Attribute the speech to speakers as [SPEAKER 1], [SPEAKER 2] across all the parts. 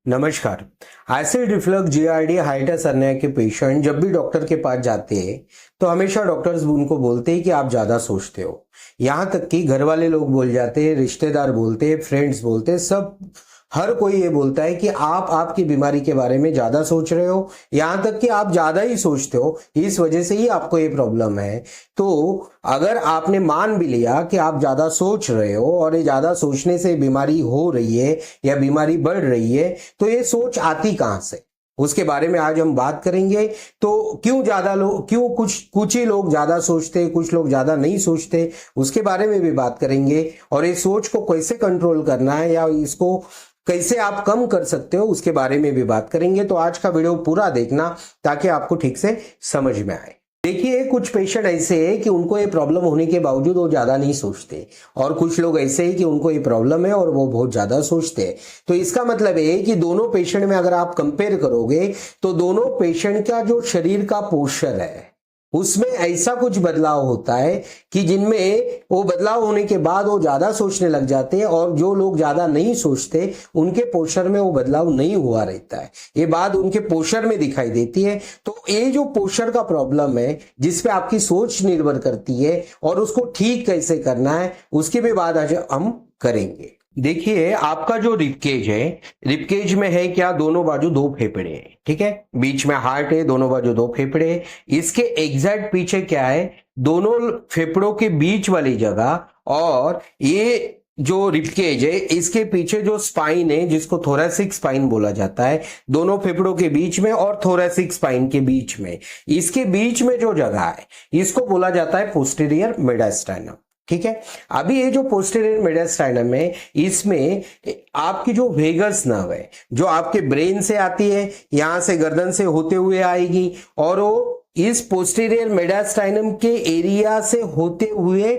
[SPEAKER 1] नमस्कार। Acid reflux GRD हाइटिस hernia के patient जब भी डॉक्टर के पास जाते हैं तो हमेशा डॉक्टर्स उनको बोलते हैं कि आप ज्यादा सोचते हो। यहाँ तक कि घर वाले लोग बोल जाते हैं, रिश्तेदार बोलते हैं, फ्रेंड्स बोलते हैं, सब हर कोई ये बोलता है कि आप आपकी बीमारी के बारे में ज्यादा सोच रहे हो। यहाँ तक कि आप ज्यादा ही सोचते हो, इस वजह से ही आपको ये प्रॉब्लम है। तो अगर आपने मान भी लिया कि आप ज्यादा सोच रहे हो और ये ज्यादा सोचने से बीमारी हो रही है या बीमारी बढ़ रही है, तो ये सोच आती कहां से, उसके बारे में आज हम बात करेंगे। तो क्यों ज्यादा लोग, क्यों कुछ ही लोग ज्यादा सोचते, कुछ लोग ज्यादा नहीं सोचते, उसके बारे में भी बात करेंगे। और ये सोच को कैसे कंट्रोल करना है या इसको कैसे आप कम कर सकते हो, उसके बारे में भी बात करेंगे। तो आज का वीडियो पूरा देखना ताकि आपको ठीक से समझ में आए। देखिए, कुछ पेशेंट ऐसे हैं कि उनको ये प्रॉब्लम होने के बावजूद वो ज्यादा नहीं सोचते, और कुछ लोग ऐसे हैं कि उनको ये प्रॉब्लम है और वो बहुत ज्यादा सोचते हैं। तो इसका मतलब है कि दोनों पेशेंट में अगर आप कंपेयर करोगे तो दोनों पेशेंट का जो शरीर का पोस्चर है उसमें ऐसा कुछ बदलाव होता है कि जिनमें वो बदलाव होने के बाद वो ज्यादा सोचने लग जाते हैं, और जो लोग ज्यादा नहीं सोचते उनके पोस्चर में वो बदलाव नहीं हुआ रहता है। ये बात उनके पोस्चर में दिखाई देती है। तो ये जो पोस्चर का प्रॉब्लम है जिसपे आपकी सोच निर्भर करती है और उसको ठीक कैसे करना है उसकी भी बात आज हम करेंगे। देखिए, आपका जो रिबकेज है, रिबकेज में है क्या, दोनों बाजू दो फेफड़े हैं, ठीक है। बीच में हार्ट है, दोनों बाजू दो फेफड़े हैं। इसके एग्जैक्ट पीछे क्या है, दोनों फेफड़ों के बीच वाली जगह, और ये जो रिबकेज है इसके पीछे जो स्पाइन है जिसको थोरैसिक स्पाइन बोला जाता है, दोनों फेफड़ों के बीच में और थोरैसिक स्पाइन के बीच में, इसके बीच में जो जगह है इसको बोला जाता है पोस्टीरियर मेडिस्टाइनम, ठीक है। अभी ये जो पोस्टीरियर मेडिस्टाइनम है इसमें आपकी जो वेगस नर्व है जो आपके ब्रेन से आती है, यहां से गर्दन से होते हुए आएगी, और वो इस पोस्टीरियर मेडिस्टाइनम के एरिया से होते हुए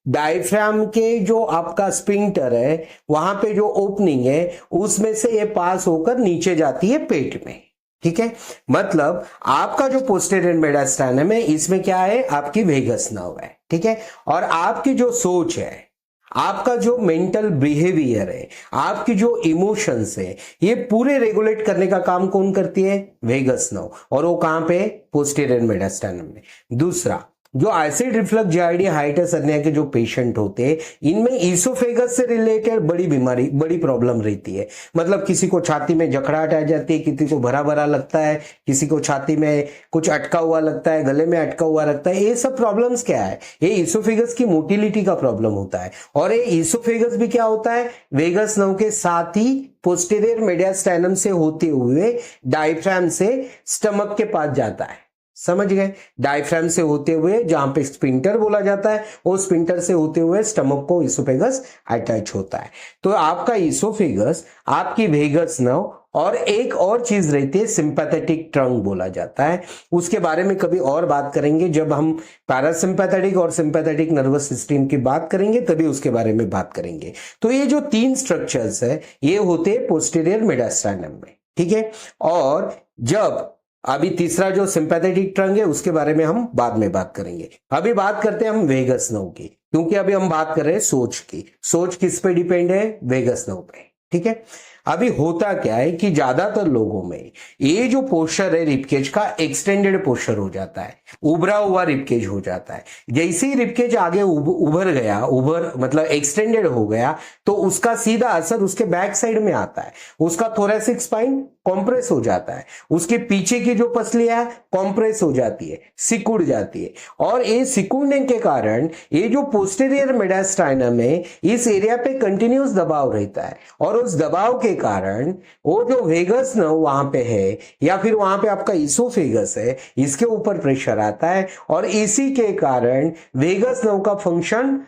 [SPEAKER 1] डायफ्राम के जो आपका स्फिंक्टर है वहां पे जो ओपनिंग है उसमें से ये पास होकर नीचे जाती है पेट में, ठीक है। मतलब आपका जो पोस्टीरियर मेडिस्टाइनम है इसमें क्या है, आपकी वेगस नर्व है, ठीक है। और आपकी जो सोच है, आपका जो मेंटल बिहेवियर है, आपकी जो इमोशंस है, ये पूरे रेगुलेट करने का काम कौन करती है, वेगस नर्व। और वो कहां पे, पोस्टीरियर मेडिस्टाइनम में। दूसरा, जो एसिड रिफ्लक्स जीआरडी हाइटिस हर्निया के जो पेशेंट होते हैं इनमें ईसोफेगस से रिलेटेड बड़ी बीमारी, बड़ी प्रॉब्लम रहती है। मतलब किसी को छाती में जकड़ाहट आ जाती है, किसी को भरा भरा लगता है, किसी को छाती में कुछ अटका हुआ लगता है, गले में अटका हुआ लगता है। ये सब प्रॉब्लम्स क्या है, ये ईसोफेगस की मोटिलिटी का प्रॉब्लम होता है। और ये ईसोफेगस भी क्या होता है, वेगस नर्व के साथ ही पोस्टीरियर मेडिस्टाइनम से होते हुए डायफ्राम से स्टमक के पास जाता है, समझ गए। डायफ्राम से होते हुए जहां पे स्फिंक्टर बोला जाता है, वो स्फिंक्टर से होते हुए स्टमक को ईसोफेगस अटैच होता है। तो आपका ईसोफेगस, आपकी वेगस नर्व, और एक और चीज रहती है सिंपैथेटिक ट्रंक बोला जाता है। उसके बारे में कभी और बात करेंगे, जब हम पैरासिम्पैथेटिक और सिंपैथेटिक नर्वस सिस्टम की बात करेंगे तभी उसके बारे में बात करेंगे। तो ये जो तीन स्ट्रक्चर्स है ये होते हैं पोस्टीरियर मेडिस्टाइनम में, ठीक है। और जब अभी तीसरा जो सिंपैथेटिक ट्रंक है उसके बारे में हम बाद में बात करेंगे। अभी बात करते हैं हम वेगस नर्व की, क्योंकि अभी हम बात कर रहे हैं सोच की। सोच किस पे डिपेंड है, वेगस नर्व पे, ठीक है। अभी होता क्या है कि ज्यादातर लोगों में ये जो पोस्चर है रिबकेज का, एक्सटेंडेड पोस्चर हो जाता है, उभरा हुआ रिबकेज हो जाता है। जैसे ही रिबकेज आगे उभर गया, उभर मतलब एक्सटेंडेड हो गया, तो उसका सीधा असर उसके बैक साइड में आता है। उसका थोरैसिक स्पाइन कॉम्प्रेस हो जाता है, उसके पीछे की जो पसलियां कॉम्प्रेस हो जाती है, सिकुड़ जाती है। और ये सिकुड़ने के कारण ये जो पोस्टीरियर मेडिस्टाइनम है इस एरिया पे कंटिन्यूस दबाव रहता है, और उस दबाव के कारण वो जो वेगस नर्व वहां पे है या फिर वहां पे आपका ईसोफेगस है, इसके ऊपर प्रेशर आता है, और इसी के कारण वेगस नर्व का फंक्शन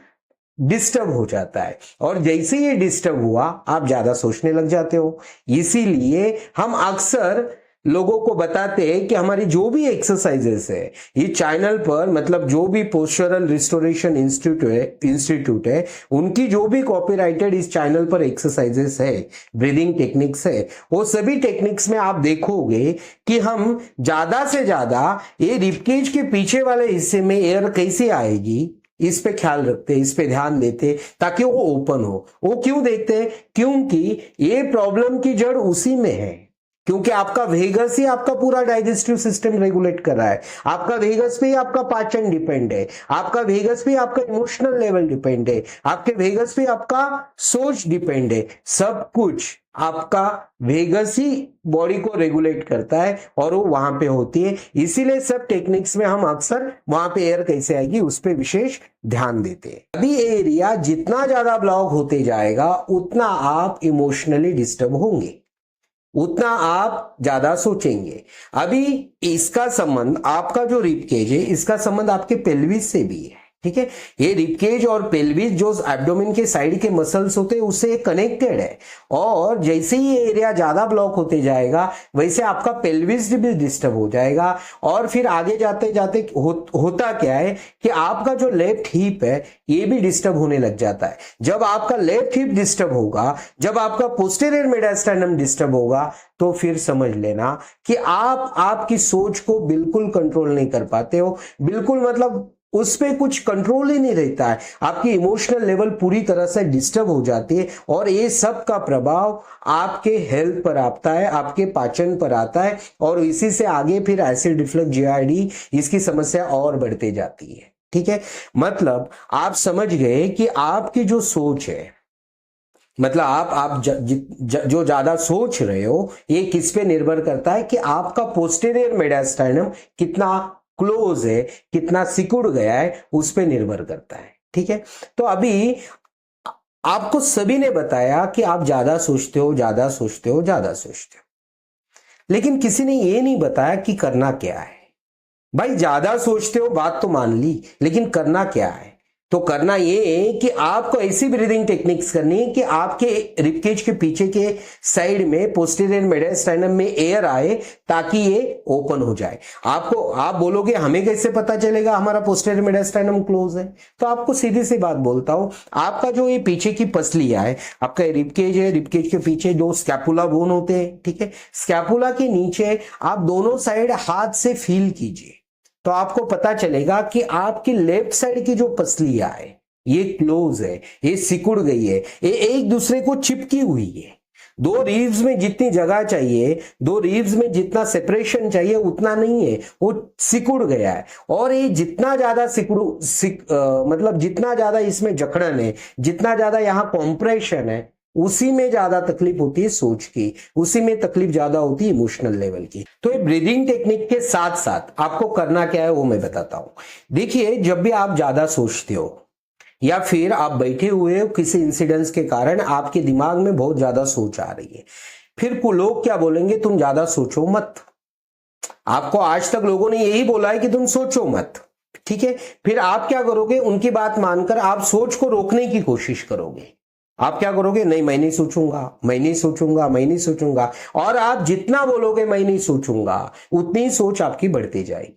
[SPEAKER 1] डिस्टर्ब हो जाता है। और जैसे ये डिस्टर्ब हुआ आप ज्यादा सोचने लग जाते हो। इसीलिए हम अक्सर लोगों को बताते हैं कि हमारी जो भी एक्सरसाइजेस है ये चैनल पर, मतलब जो भी पोस्चरल रिस्टोरेशन इंस्टीट्यूट है उनकी जो भी कॉपीराइटेड इस चैनल पर एक्सरसाइजेस है, ब्रीदिंग टेक्निक्स है, वो सभी टेक्निक्स में आप देखोगे कि हम ज्यादा से ज्यादा ये रिबकेज के पीछे वाले हिस्से में एयर कैसे आएगी, इस पे ख्याल रखते हैं, इस पे ध्यान देते हैं ताकि वो ओपन हो। वो क्यों देखते हैं? क्योंकि ये प्रॉब्लम की जड़ उसी में है, क्योंकि आपका वेगस ही आपका पूरा डाइजेस्टिव सिस्टम रेगुलेट कर रहा है, आपका वेगस पे ही आपका पाचन डिपेंड है, आपका वेगस पे आपका इमोशनल लेवल डिपेंड है, आपके वेगस पे आपका सोच डिपेंड है। सब कुछ आपका वेगस ही बॉडी को रेगुलेट करता है और वो वहां पे होती है। इसीलिए सब टेक्निक्स में हम अक्सर वहां पे एयर कैसे आएगी उस पे विशेष ध्यान देते हैं। अभी एरिया जितना ज्यादा ब्लॉक होते जाएगा उतना आप इमोशनली डिस्टर्ब होंगे, उतना आप ज्यादा सोचेंगे। अभी इसका संबंध, आपका जो रिबकेज है इसका संबंध आपके पेल्विस से भी है, ठीक है। ये रिबकेज और पेल्विस जो एब्डोमेन के साइड के मसल्स होते हैं उससे कनेक्टेड है, और जैसे ही ये एरिया ज्यादा ब्लॉक होते जाएगा वैसे आपका पेल्विस भी डिस्टर्ब हो जाएगा। और फिर आगे जाते जाते होता क्या है कि आपका जो लेफ्ट हिप है ये भी डिस्टर्ब होने लग जाता है। जब आपका लेफ्ट हिप डिस्टर्ब होगा, जब आपका पोस्टीरियर मेडिस्टेनम डिस्टर्ब होगा, तो फिर समझ लेना कि आप आपकी सोच को बिल्कुल कंट्रोल नहीं कर पाते हो। बिल्कुल मतलब उस पे कुछ कंट्रोल ही नहीं रहता है, आपकी इमोशनल लेवल पूरी तरह से डिस्टर्ब हो जाती है, और ये सब का प्रभाव आपके हेल्थ पर आता है, आपके पाचन पर आता है, और इसी से आगे फिर एसिड रिफ्लक्स, जीआरडी, इसकी समस्या और बढ़ते जाती है, ठीक है। मतलब आप समझ गए कि आपकी जो सोच है, मतलब आप जो ज्यादा सोच रहे हो ये किस पे निर्भर करता है कि आपका पोस्टीरियर मेडिस्टेनम कितना क्लोज है, कितना सिकुड़ गया है, उस पे निर्भर करता है, ठीक है। तो अभी आपको सभी ने बताया कि आप ज्यादा सोचते हो, ज्यादा सोचते हो, ज्यादा सोचते हो, लेकिन किसी ने ये नहीं बताया कि करना क्या है। भाई ज्यादा सोचते हो बात तो मान ली, लेकिन करना क्या है? तो करना ये है कि आपको ऐसी ब्रीदिंग टेक्निक्स करनी है कि आपके रिबकेज के पीछे के साइड में पोस्टीरियर मेडिस्टेनम में एयर आए ताकि ये ओपन हो जाए। आप बोलोगे हमें कैसे पता चलेगा हमारा पोस्टीरियर मेडिस्टेनम क्लोज है? तो आपको सीधी सी बात बोलता हूं, आपका जो ये पीछे की पसलियां है, आपका रिबकेज है, रिबकेज के पीछे जो स्कैपुला बोन होते हैं, ठीक है, स्कैपुला के नीचे आप दोनों साइड हाथ से फील कीजिए, तो आपको पता चलेगा कि आपकी लेफ्ट साइड की जो पसलियां है ये क्लोज है, ये सिकुड़ गई है, ये एक दूसरे को चिपकी हुई है। दो रिब्स में जितनी जगह चाहिए, दो रिब्स में जितना सेपरेशन चाहिए उतना नहीं है, वो सिकुड़ गया है। और ये जितना ज्यादा मतलब जितना ज्यादा इसमें जकड़न है, जितना ज्यादा यहां कॉम्प्रेशन है, उसी में ज्यादा तकलीफ होती है सोच की, उसी में तकलीफ ज्यादा होती है इमोशनल लेवल की। तो ये ब्रीदिंग टेक्निक के साथ साथ आपको करना क्या है वो मैं बताता हूं। देखिए, जब भी आप ज्यादा सोचते हो या फिर आप बैठे हुए हो किसी इंसिडेंस के कारण आपके दिमाग में बहुत ज्यादा सोच आ रही है, फिर लोग क्या बोलेंगे, तुम ज्यादा सोचो मत। आपको आज तक लोगों ने यही बोला है कि तुम सोचो मत, ठीक है। फिर आप क्या करोगे, उनकी बात मानकर आप सोच को रोकने की कोशिश करोगे। आप क्या करोगे, नहीं मैं नहीं सोचूंगा, मैं नहीं सोचूंगा, मैं नहीं सोचूंगा, और आप जितना बोलोगे मैं नहीं सोचूंगा उतनी सोच आपकी बढ़ती जाएगी।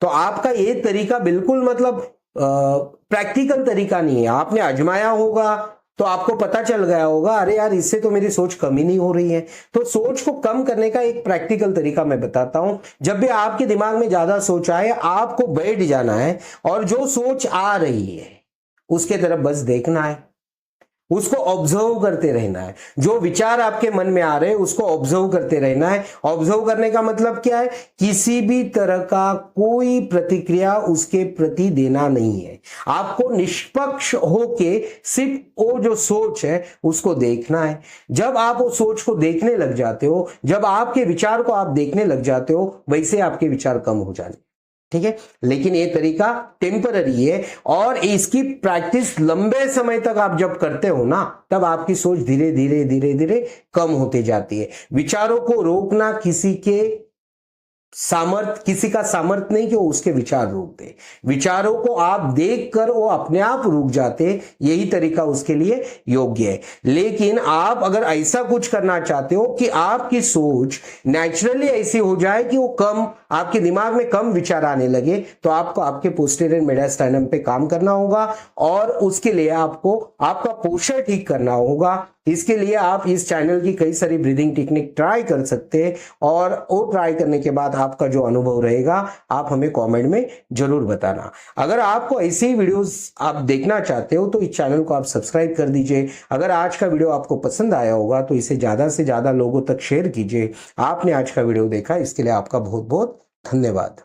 [SPEAKER 1] तो आपका ये तरीका बिल्कुल मतलब प्रैक्टिकल तरीका नहीं है। आपने आजमाया होगा तो आपको पता चल गया होगा, अरे यार इससे तो मेरी सोच कम ही नहीं हो रही है। तो सोच को कम करने का एक प्रैक्टिकल तरीका मैं बताता हूं। जब भी आपके दिमाग में ज्यादा सोच आए, आपको बैठ जाना है और जो सोच आ रही है उसके तरफ बस देखना है, उसको ऑब्जर्व करते रहना है। जो विचार आपके मन में आ रहे हैं उसको ऑब्जर्व करते रहना है। ऑब्जर्व करने का मतलब क्या है, किसी भी तरह का कोई प्रतिक्रिया उसके प्रति देना नहीं है। आपको निष्पक्ष होके सिर्फ वो जो सोच है उसको देखना है। जब आप वो सोच को देखने लग जाते हो, जब आपके विचार को आप देखने लग जाते हो, वैसे आपके विचार कम हो जाने, ठीक है। लेकिन ये तरीका टेम्पररी है, और इसकी प्रैक्टिस लंबे समय तक आप जब करते हो ना, तब आपकी सोच धीरे धीरे धीरे धीरे कम होती जाती है। विचारों को रोकना किसी का सामर्थ्य नहीं कि वो उसके विचार रोक दे। विचारों को आप देखकर वो अपने आप रुक जाते, यही तरीका उसके लिए योग्य है। लेकिन आप अगर ऐसा कुछ करना चाहते हो कि आपकी सोच नेचुरली ऐसी हो जाए कि वो कम आपके दिमाग में कम विचार आने लगे, तो आपको आपके पोस्टीरियर मेडिस्टाइनम पे काम करना होगा और उसके लिए आपको आपका पोस्चर ठीक करना होगा। इसके लिए आप इस चैनल की कई सारी ब्रीदिंग टेक्निक ट्राई कर सकते हैं और वो ट्राई करने के बाद आपका जो अनुभव रहेगा आप हमें कमेंट में जरूर बताना। अगर आपको ऐसे ही वीडियोस आप देखना चाहते हो तो इस चैनल को आप सब्सक्राइब कर दीजिए। अगर आज का वीडियो आपको पसंद आया होगा तो इसे ज्यादा से ज्यादा लोगों तक शेयर कीजिए। आपने आज का वीडियो देखा इसके लिए आपका बहुत बहुत धन्यवाद।